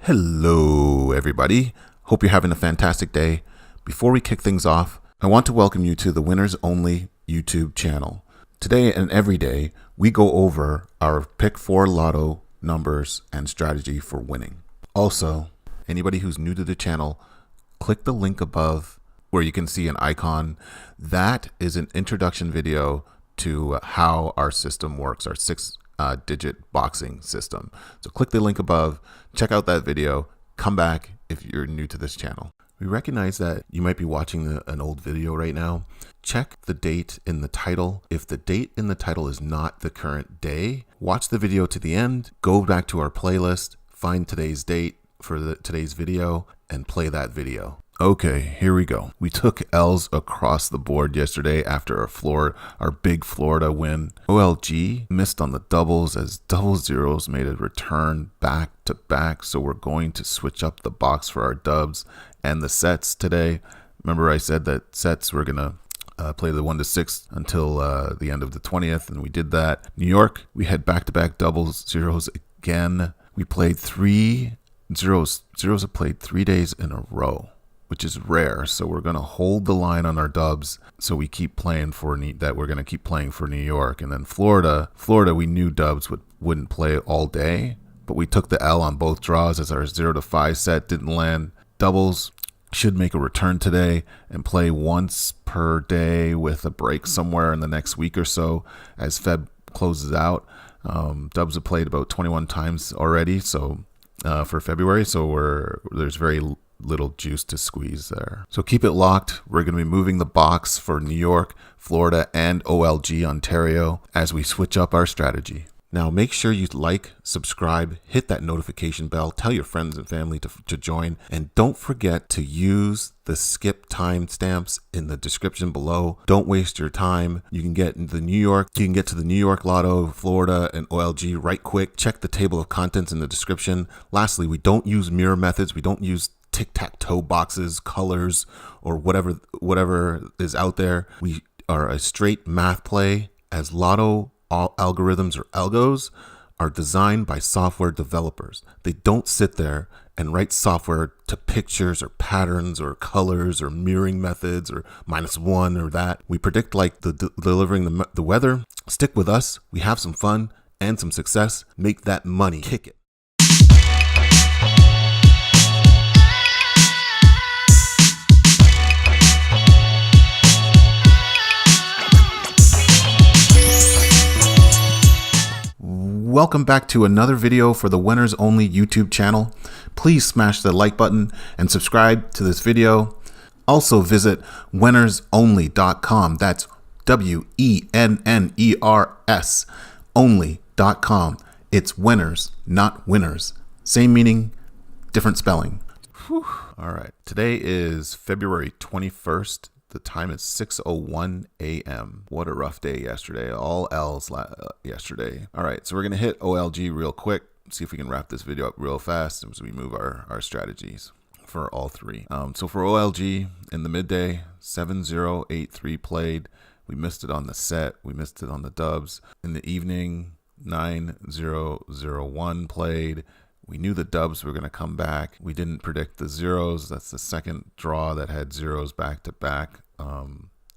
Hello, everybody. Hope you're having a fantastic day. Before we kick things off, I want to welcome you to the Winners Only YouTube channel. Today and every day, we go over our Pick 4 Lotto numbers and strategy for winning. Also, anybody who's new to the channel, click the link above where you can see an icon. That is an introduction video to how our system works, our six-digit boxing system. So click the link above, check out that video, come back if you're new to this channel. We recognize that you might be watching an old video right now. Check the date in the title. If the date in the title is not the current day, watch the video to the end, go back to our playlist, find today's date for today's video, and play that video. Okay, here we go. We took L's across the board yesterday after our big Florida win. OLG missed on the doubles as double zeros made a return back to back. So we're going to switch up the box for our dubs and the sets today. Remember I said that sets we're going to play the 1 to 6 until the end of the 20th, and we did that. New York, we had back-to-back double zeros again. We played three zeros. Zeros have played 3 days in a row, which is rare. So we're going to hold the line on our dubs. So we keep playing for that. We're going to keep playing for New York. And then Florida, we knew dubs wouldn't play all day, but we took the L on both draws as our 0 to 5 set didn't land. Doubles should make a return today and play once per day with a break somewhere in the next week or so as Feb closes out. Dubs have played about 21 times already. So for February, so there's very little juice to squeeze there. So keep it locked. We're going to be moving the box for New York, Florida, and OLG Ontario as we switch up our strategy. Now make sure you like, subscribe, hit that notification bell, tell your friends and family to join, and don't forget to use the skip timestamps in the description below. Don't waste your time. You can get to the New York Lotto, Florida, and OLG right quick. Check the table of contents in the description. Lastly, we don't use mirror methods. We don't use tic-tac-toe boxes, colors, or whatever is out there. We are a straight math play, as Lotto algorithms or algos are designed by software developers. They don't sit there and write software to pictures or patterns or colors or mirroring methods or -1 or that. We predict like delivering the weather. Stick with us. We have some fun and some success. Make that money. Kick it. Welcome back to another video for the Winners Only YouTube channel. Please smash the like button and subscribe to this video. Also visit WENNERSONLY.com. That's WENNERS only.com. It's Wenners, not winners. Same meaning, different spelling. Whew. All right. Today is February 21st. The time is 6:01 a.m. What a rough day yesterday. All L's yesterday. All right, so we're going to hit OLG real quick. See if we can wrap this video up real fast as we move our strategies for all three. So for OLG, in the midday, 7083 played. We missed it on the set. We missed it on the dubs. In the evening, 9001 played. We knew the dubs were going to come back. We didn't predict the zeros. That's the second draw that had zeros back to back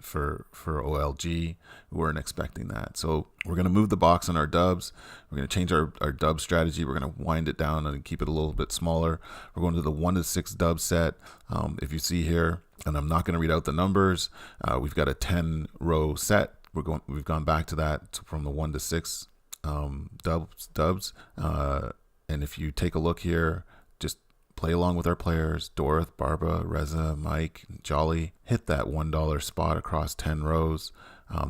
for OLG. We weren't expecting that. So we're going to move the box on our dubs. We're going to change our dub strategy. We're going to wind it down and keep it a little bit smaller. We're going to the 1 to 6 dub set. If you see here, and I'm not going to read out the numbers, we've got a 10 row set. We've gone back to that from the 1 to 6 dubs. And if you take a look here, just play along with our players, Dorothy, Barbara, Reza, Mike, Jolly. Hit that $1 spot across 10 rows.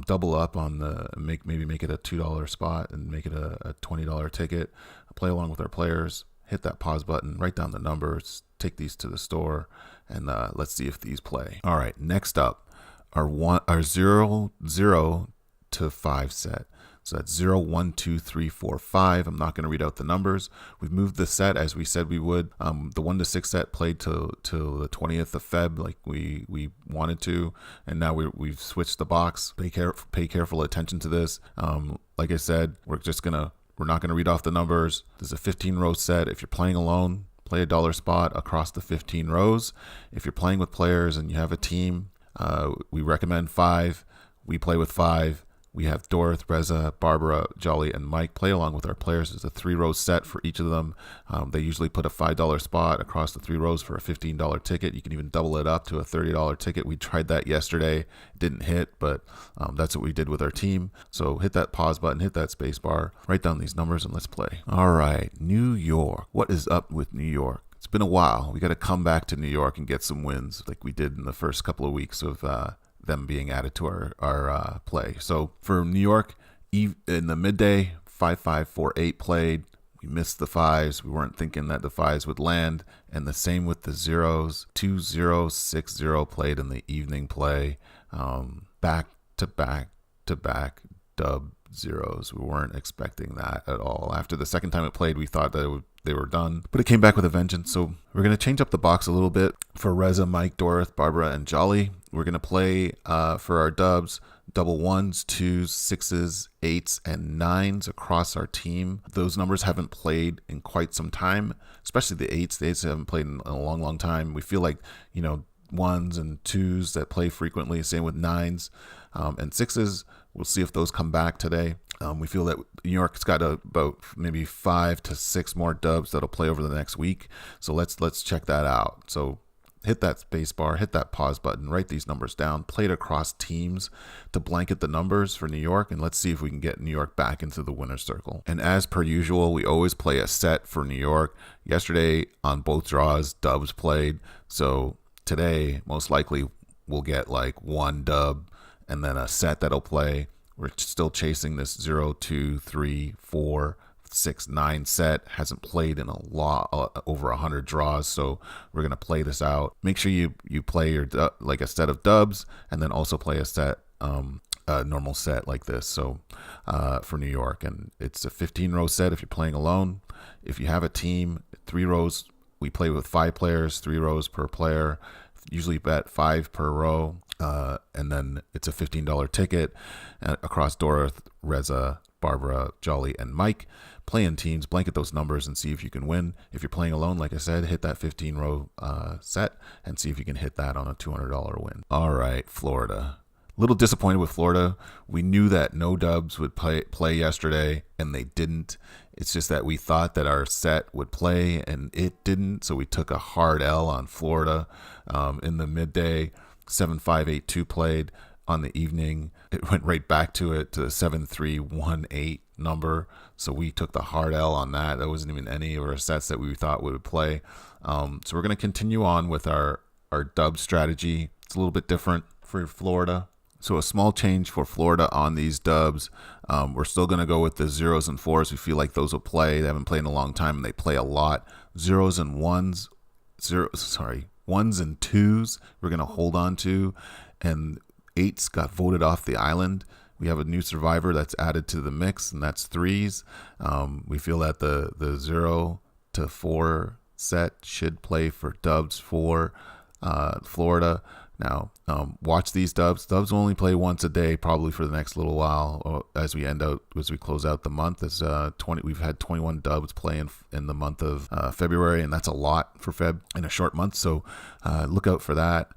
Double up on maybe make it a $2 spot and make it a $20 ticket. Play along with our players. Hit that pause button, write down the numbers, take these to the store, and let's see if these play. All right, next up, our 0 to 5 set. So that's 0, 1, 2, 3, 4, 5. I'm not going to read out the numbers. We've moved the set as we said we would. The 1 to 6 set played till the 20th of Feb like we wanted to, and now we've switched the box. Pay careful attention to this. Like I said, we're not going to read off the numbers. This is a 15 row set. If you're playing alone, play a dollar spot across the 15 rows. If you're playing with players and you have a team, we recommend 5. We play with 5. We have Dorth, Reza, Barbara, Jolly, and Mike play along with our players. It's a 3-row set for each of them. They usually put a $5 spot across the 3 rows for a $15 ticket. You can even double it up to a $30 ticket. We tried that yesterday. It didn't hit, but that's what we did with our team. So hit that pause button, hit that space bar, write down these numbers, and let's play. All right, New York. What is up with New York? It's been a while. We got to come back to New York and get some wins like we did in the first couple of weeks of them being added to our play. So for New York, in the midday, 5-5-4-8 played. We missed the 5s. We weren't thinking that the 5s would land. And the same with the 0s. 2-0-6-0 played in the evening play. Back to back to back dub 0s. We weren't expecting that at all. After the second time it played, we thought that they were done, but it came back with a vengeance. So we're going to change up the box a little bit for Reza, Mike, Dorth, Barbara, and Jolly. We're going to play for our dubs, double 1s, 2s, 6s, 8s, and 9s across our team. Those numbers haven't played in quite some time, especially the 8s. The 8s haven't played in a long, long time. We feel like, 1s and 2s that play frequently, same with 9s and 6s. We'll see if those come back today. We feel that New York's got about maybe 5 to 6 more dubs that'll play over the next week. So let's check that out. So hit that space bar, hit that pause button, write these numbers down, play it across teams to blanket the numbers for New York, and let's see if we can get New York back into the winner's circle. And as per usual, we always play a set for New York. Yesterday on both draws, dubs played. So today, most likely, we'll get like 1 dub and then a set that'll play. We're still chasing this 0, 2, 3, 4, 6, 9 set. Hasn't played in a lot, over 100 draws. So we're gonna play this out. Make sure you play your like a set of dubs, and then also play a set, a normal set like this. So for New York, and it's a 15-row set if you're playing alone. If you have a team, 3 rows. We play with 5 players, 3 rows per player. Usually bet 5 per row. And then it's a $15 ticket across Dorth, Reza, Barbara, Jolly, and Mike. Play in teams, blanket those numbers, and see if you can win. If you're playing alone, like I said, hit that 15-row set and see if you can hit that on a $200 win. All right, Florida. A little disappointed with Florida. We knew that no dubs would play yesterday, and they didn't. It's just that we thought that our set would play, and it didn't. So we took a hard L on Florida in the midday. 7-5-8-2 played on the evening. It went right back to the 7-3-1-8 number. So we took the hard L on that. That wasn't even any of our sets that we thought would play. So we're going to continue on with our dub strategy. It's a little bit different for Florida. So a small change for Florida on these dubs. We're still going to go with the 0s and 4s. We feel like those will play. They haven't played in a long time, and they play a lot. 0s and 1s. 1s and 2s we're going to hold on to, and 8s got voted off the island. We have a new survivor that's added to the mix, and that's 3s. We feel that the 0 to 4 set should play for dubs for Florida. Now, watch these dubs. Dubs will only play once a day, probably for the next little while, as we close out the month. We've had 21 dubs play in the month of February, and that's a lot for Feb in a short month. So look out for that.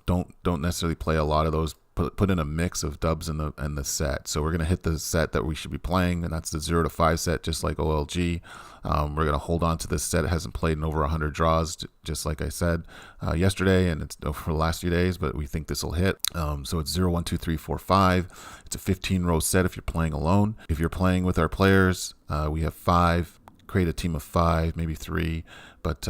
Don't necessarily play a lot of those. Put in a mix of dubs in the set. So we're gonna hit the set that we should be playing, and that's the 0 to 5 set, just like OLG. We're gonna hold on to this set. It hasn't played in over 100 draws, just like I said yesterday, and it's over the last few days. But we think this will hit. So it's 0, 1, 2, 3, 4, 5. It's a 15-row set if you're playing alone. If you're playing with our players, we have 5. Create a team of 5, maybe 3, but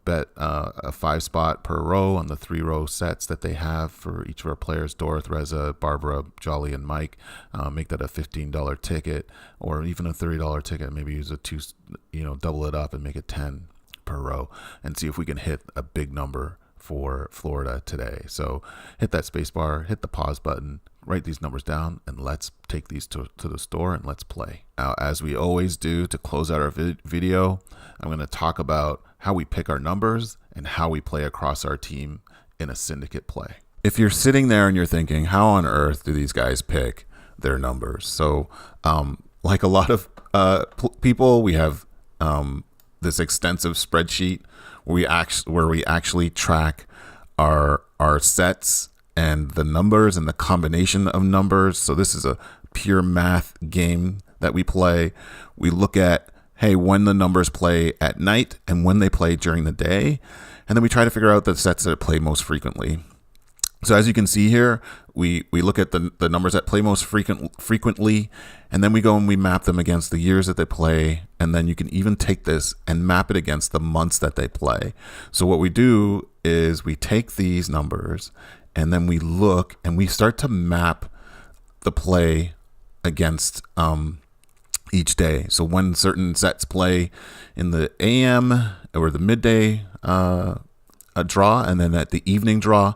bet a 5 spot per row on the 3-row sets that they have for each of our players: Dorth, Reza, Barbara, Jolly, and Mike. Make that a $15 ticket, or even a $30 ticket. Maybe use a 2, double it up and make it 10 per row, and see if we can hit a big number for Florida today. So hit that space bar, hit the pause button, write these numbers down, and let's take these to the store and let's play. Now, as we always do to close out our video, I'm going to talk about how we pick our numbers and how we play across our team in a syndicate play. If you're sitting there and you're thinking, how on earth do these guys pick their numbers? So like a lot of people, we have this extensive spreadsheet where we actually track our sets and the numbers and the combination of numbers. So this is a pure math game that we play. We look at, hey, when the numbers play at night and when they play during the day. And then we try to figure out the sets that play most frequently. So as you can see here, we look at the numbers that play most frequently, and then we go and we map them against the years that they play. And then you can even take this and map it against the months that they play. So what we do is we take these numbers and then we look and we start to map the play against each day. So when certain sets play in the AM or the midday draw, and then at the evening draw,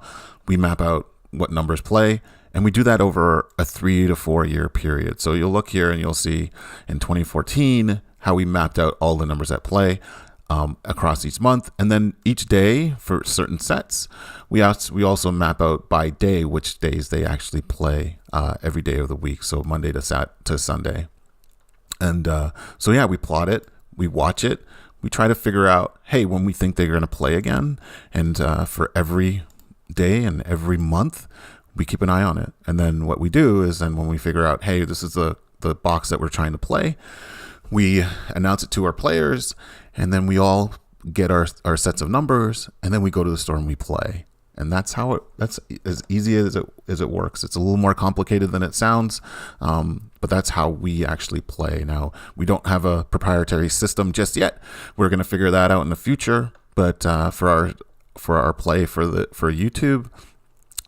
we map out what numbers play, and we do that over a 3 to 4 year period. So you'll look here and you'll see in 2014 how we mapped out all the numbers at play across each month, and then each day for certain sets, we also map out by day which days they actually play every day of the week. So Monday to Sunday, and so yeah, we plot it, we watch it, we try to figure out, hey, when we think they're going to play again, and for every day and every month we keep an eye on it. And then what we do is then when we figure out, hey, this is the box that we're trying to play, we announce it to our players, and then we all get our sets of numbers, and then we go to the store and we play. And that's as easy as it works. It's a little more complicated than it sounds, but that's how we actually play. Now, we don't have a proprietary system just yet. We're going to figure that out in the future. But for our play for YouTube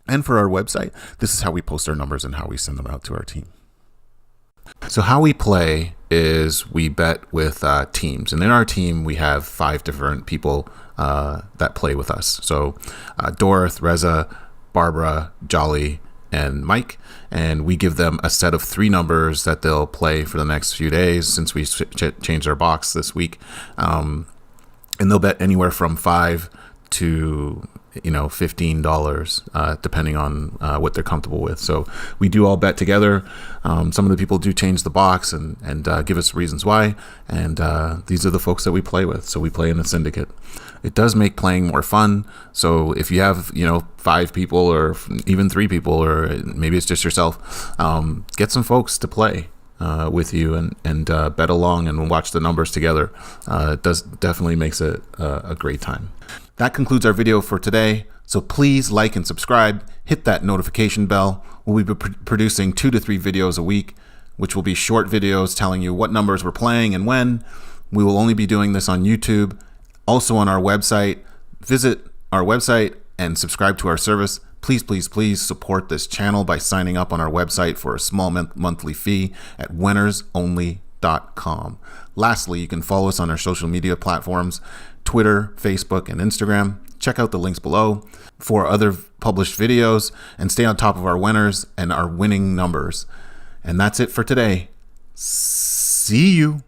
and for our website, this is how we post our numbers and how we send them out to our team. So how we play is we bet with teams, and in our team we have 5 different people that play with us. So Dorth, Reza, Barbara, Jolly, and Mike, and we give them a set of 3 numbers that they'll play for the next few days since we changed our box this week, and they'll bet anywhere from $5 to $15, depending on what they're comfortable with. So we do all bet together. Some of the people do change the box and give us reasons why, and these are the folks that we play with. So we play in the syndicate. It does make playing more fun. So if you have 5 people or even 3 people, or maybe it's just yourself, get some folks to play with you and bet along and watch the numbers together. It definitely makes it a great time. That concludes our video for today. So please like and subscribe, hit that notification bell. We'll be producing 2 to 3 videos a week, which will be short videos telling you what numbers we're playing and when. We will only be doing this on YouTube, also on our website. Visit our website and subscribe to our service. Please, please, please support this channel by signing up on our website for a small monthly fee at WENNERSONLY.com. Lastly, you can follow us on our social media platforms, Twitter, Facebook, and Instagram. Check out the links below for other published videos and stay on top of our winners and our winning numbers. And that's it for today. See you.